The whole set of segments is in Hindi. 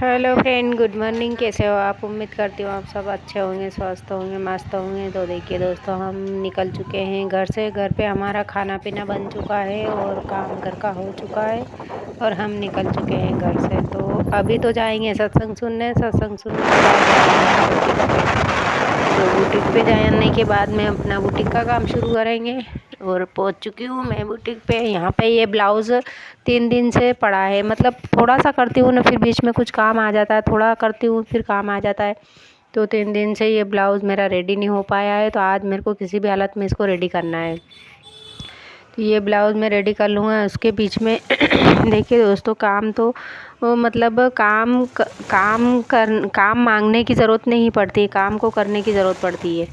Hello friend, good morning. कैसे हो आप? उम्मीद करती हूँ आप सब अच्छे होंगे, स्वस्थ होंगे, मस्त होंगे। तो देखिए दोस्तों, हम निकल चुके हैं घर से। घर पे हमारा खाना पीना बन चुका है और काम घर का हो चुका है और हम निकल चुके हैं घर से। तो अभी तो जाएंगे सत्संग सुनने के बाद जाएंगे बुटीक पे। तो बुटीक पे जाने के बाद में अपना बुटीक का काम शुरू करेंगे। और पहुंच चुकी हूँ मैं बुटीक पे। यहाँ पे ये ब्लाउज़ 3 दिन से पड़ा है। मतलब थोड़ा सा करती हूँ ना, फिर बीच में कुछ काम आ जाता है, थोड़ा करती हूँ फिर काम आ जाता है। तो 3 दिन से ये ब्लाउज़ मेरा रेडी नहीं हो पाया है। तो आज मेरे को किसी भी हालत में इसको रेडी करना है। तो ये ब्लाउज़ मैं रेडी कर लूँगा। उसके बीच में देखिए दोस्तों, काम तो मतलब काम मांगने की ज़रूरत नहीं पड़ती, काम को करने की ज़रूरत पड़ती है।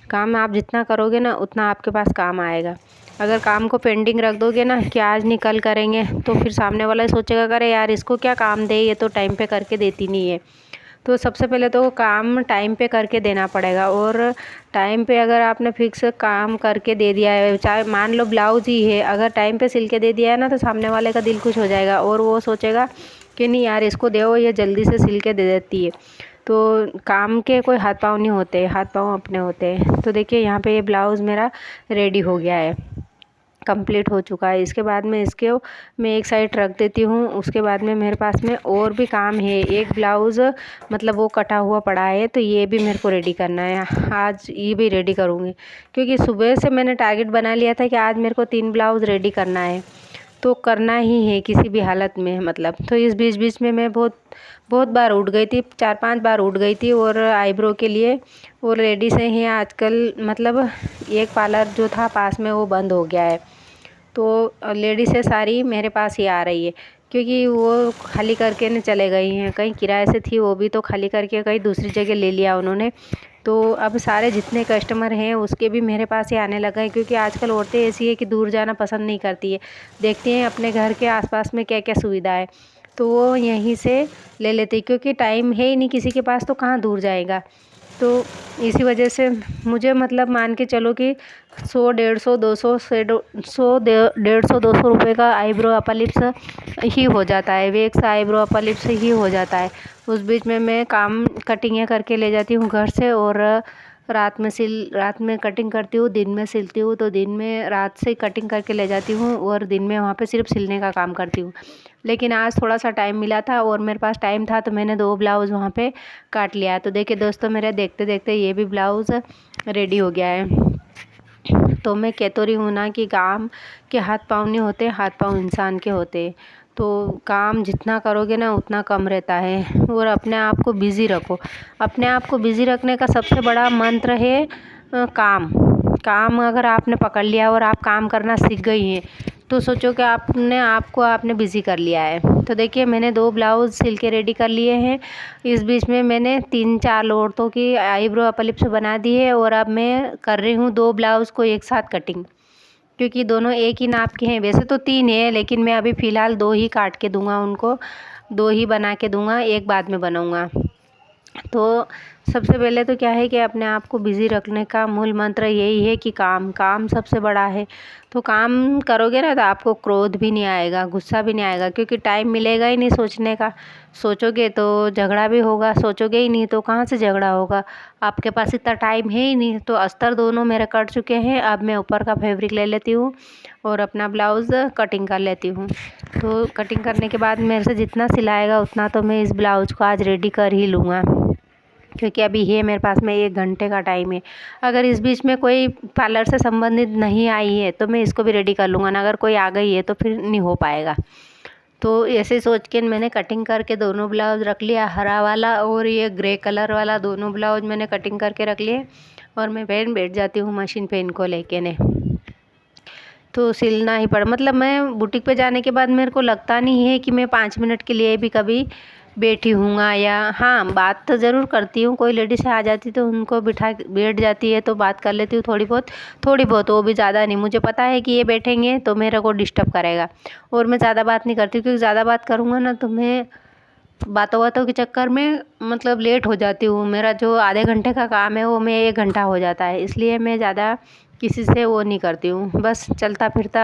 काम आप जितना करोगे ना, उतना आपके पास काम आएगा। अगर काम को पेंडिंग रख दोगे ना कि आज नहीं कल करेंगे, तो फिर सामने वाला सोचेगा, अरे यार इसको क्या काम दे, ये तो टाइम पे करके देती नहीं है। तो सबसे पहले तो काम टाइम पे करके देना पड़ेगा। और टाइम पे अगर आपने फिक्स काम करके दे दिया है, चाहे मान लो ब्लाउज ही है, अगर टाइम पे सिल के दे दिया है ना, तो सामने वाले का दिल खुश हो जाएगा और वो सोचेगा कि नहीं यार इसको दो, ये जल्दी से सिल के दे देती है। तो काम के कोई हाथ पाँव नहीं होते, हाथ पाँव अपने होते हैं। तो देखिए यहाँ पे ये ब्लाउज़ मेरा रेडी हो गया है, कंप्लीट हो चुका है। इसके बाद में इसके मैं एक साइड रख देती हूँ। उसके बाद में मेरे पास में और भी काम है। एक ब्लाउज़ मतलब वो कटा हुआ पड़ा है, तो ये भी मेरे को रेडी करना है। आज ये भी रेडी करूँगी, क्योंकि सुबह से मैंने टारगेट बना लिया था कि आज मेरे को 3 ब्लाउज़ रेडी करना है। तो करना ही है किसी भी हालत में, मतलब। तो इस बीच बीच में मैं बहुत बहुत बार उठ गई थी, 4-5 बार उठ गई थी। और आईब्रो के लिए वो रेडी से ही आजकल, मतलब एक पार्लर जो था पास में वो बंद हो गया है। तो लेडीज़ है सारी मेरे पास ही आ रही है, क्योंकि वो खाली करके न चले गई हैं। कहीं किराए से थी, वो भी तो खाली करके कहीं दूसरी जगह ले लिया उन्होंने। तो अब सारे जितने कस्टमर हैं उसके भी मेरे पास ही आने लगे हैं, क्योंकि आजकल औरतें ऐसी है कि दूर जाना पसंद नहीं करती है। देखती हैं अपने घर के आसपास में क्या क्या सुविधा है, तो वो यहीं से ले लेती, क्योंकि टाइम है ही नहीं किसी के पास, तो कहाँ दूर जाएगा। तो इसी वजह से मुझे, मतलब मान के चलो कि 100, 150, 200 से 150, 200 रुपये का आईब्रो अपर लिप्स ही हो जाता है। वैक्स आईब्रो अपर लिप्स ही हो जाता है। उस बीच में मैं काम कटिंगें करके ले जाती हूँ घर से। और रात में कटिंग करती हूँ, दिन में सिलती हूँ। तो दिन में रात से कटिंग करके ले जाती हूँ और दिन में वहाँ पे सिर्फ सिलने का काम करती हूँ। लेकिन आज थोड़ा सा टाइम मिला था और मेरे पास टाइम था, तो मैंने 2 ब्लाउज़ वहाँ पे काट लिया। तो देखिए दोस्तों, मेरे देखते देखते ये भी ब्लाउज़ रेडी हो गया है। तो मैं कह तो रही हूँ ना कि काम के हाथ पाँव नहीं होते, हाथ पाँव इंसान के होते। तो काम जितना करोगे ना उतना कम रहता है। और अपने आप को बिज़ी रखो। अपने आप को बिज़ी रखने का सबसे बड़ा मंत्र है काम। काम अगर आपने पकड़ लिया और आप काम करना सीख गई हैं, तो सोचो कि आपने बिज़ी कर लिया है। तो देखिए, मैंने 2 ब्लाउज़ सिल के रेडी कर लिए हैं। इस बीच में मैंने 3-4 औरतों की आईब्रो अपर लिप्स बना दी है। और अब मैं कर रही हूँ 2 ब्लाउज़ को एक साथ कटिंग, क्योंकि दोनों एक ही नाप के हैं। वैसे तो 3 है, लेकिन मैं अभी फ़िलहाल 2 ही काट के दूँगा उनको, 2 ही बना के दूँगा, एक बाद में बनाऊँगा। तो सबसे पहले तो क्या है कि अपने आप को बिज़ी रखने का मूल मंत्र यही है कि काम सबसे बड़ा है। तो काम करोगे ना, तो आपको क्रोध भी नहीं आएगा, गुस्सा भी नहीं आएगा, क्योंकि टाइम मिलेगा ही नहीं सोचने का। सोचोगे तो झगड़ा भी होगा, सोचोगे ही नहीं तो कहाँ से झगड़ा होगा। आपके पास इतना टाइम है ही नहीं। तो अस्तर दोनों मेरे कट चुके हैं। अब मैं ऊपर का फैब्रिक ले लेती हूँ और अपना ब्लाउज़ कटिंग कर लेती हूँ। तो कटिंग करने के बाद मेरे से जितना सिलाएगा उतना तो मैं इस ब्लाउज़ को आज रेडी कर ही लूँगा, क्योंकि अभी है मेरे पास में 1 घंटे का टाइम है। अगर इस बीच में कोई पार्लर से संबंधित नहीं आई है, तो मैं इसको भी रेडी कर लूँगा ना। अगर कोई आ गई है तो फिर नहीं हो पाएगा। तो ऐसे सोच के मैंने कटिंग करके दोनों ब्लाउज़ रख लिया, हरा वाला और ये ग्रे कलर वाला, दोनों ब्लाउज़ मैंने कटिंग करके रख लिए। और मैं बैठ जाती हूँ मशीन पे इनको लेके ने। तो सिलना ही पड़ा, मतलब मैं बुटीक पे जाने के बाद मेरे को लगता नहीं है कि मैं 5 मिनट के लिए भी कभी बैठी हूँगा। या हाँ, बात तो ज़रूर करती हूँ। कोई लेडीज़ आ जाती तो उनको बैठ जाती है तो बात कर लेती हूँ थोड़ी बहुत, वो भी ज़्यादा नहीं। मुझे पता है कि ये बैठेंगे तो मेरे को डिस्टर्ब करेगा, और मैं ज़्यादा बात नहीं करती, क्योंकि ज़्यादा बात करूँगा ना तो मैं बातों के चक्कर में मतलब लेट हो जाती हूँ। मेरा जो आधे घंटे का काम है वो मैं 1 घंटा हो जाता है। इसलिए मैं ज़्यादा किसी से वो नहीं करती हूँ। बस चलता फिरता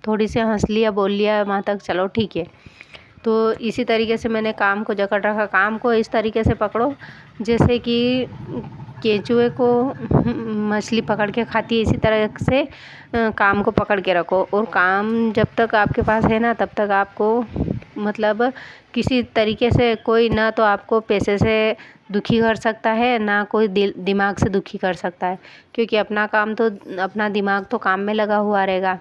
थोड़ी सी हँस लिया, बोल लिया, वहाँ तक चलो ठीक है। तो इसी तरीके से मैंने काम को जकड़ रखा। काम को इस तरीके से पकड़ो जैसे कि केंचुए को मछली पकड़ के खाती है, इसी तरह से काम को पकड़ के रखो। और काम जब तक आपके पास है ना, तब तक आपको मतलब किसी तरीके से कोई ना तो आपको पैसे से दुखी कर सकता है, ना कोई दिमाग से दुखी कर सकता है, क्योंकि अपना काम तो अपना दिमाग तो काम में लगा हुआ रहेगा।